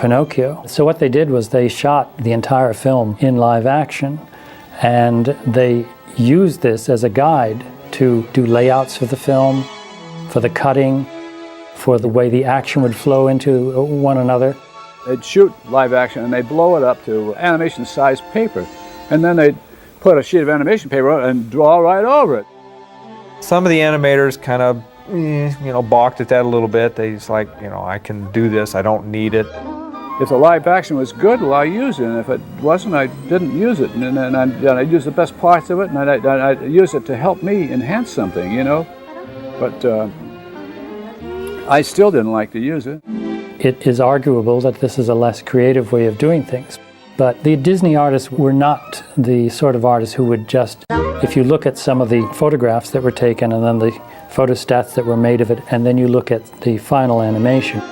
Pinocchio. So what they did was they shot the entire film in live action, and they used this as a guide to do layouts for the film, for the cutting, for the way the action would flow into one another. They'd shoot live action and they'd blow it up to animation-sized paper, and then they'd put a sheet of animation paper on it and draw right over it. Some of the animators kind of, balked at that a little bit. They just like, I can do this, I don't need it. If the live action was good, well, I used it, and if it wasn't, I didn't use it. And I'd use the best parts of it, and I'd use it to help me enhance something, But I still didn't like to use it. It is arguable that this is a less creative way of doing things. But the Disney artists were not the sort of artists who would just, if you look at some of the photographs that were taken and then the photostats that were made of it, and then you look at the final animation,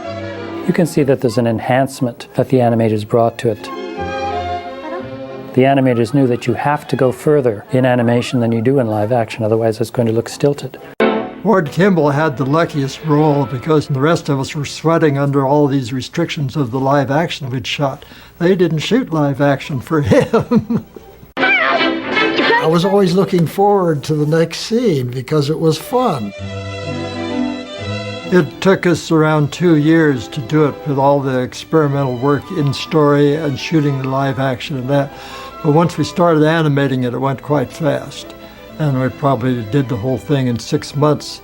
you can see that there's an enhancement that the animators brought to it. The animators knew that you have to go further in animation than you do in live action, otherwise it's going to look stilted. Ward Kimball had the luckiest role because the rest of us were sweating under all these restrictions of the live action we'd shot. They didn't shoot live action for him. I was always looking forward to the next scene because it was fun. It took us around 2 years to do it with all the experimental work in story and shooting the live action and that. But once we started animating it, it went quite fast. And we probably did the whole thing in 6 months.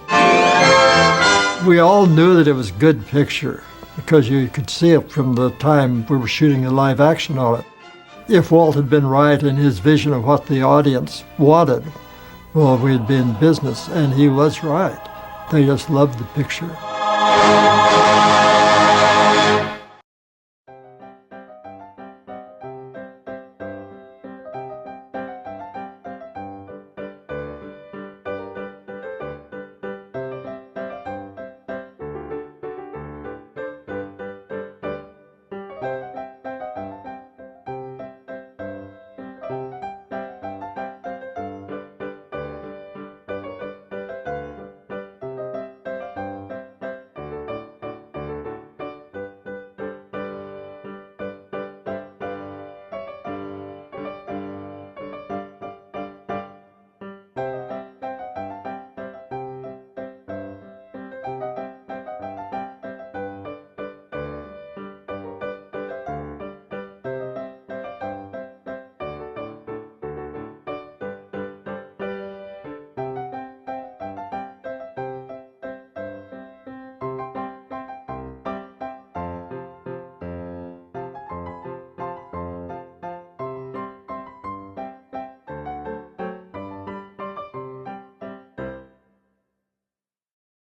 We all knew that it was a good picture because you could see it from the time we were shooting the live action on it. If Walt had been right in his vision of what the audience wanted, well, we'd be in business, and he was right. They just loved the picture.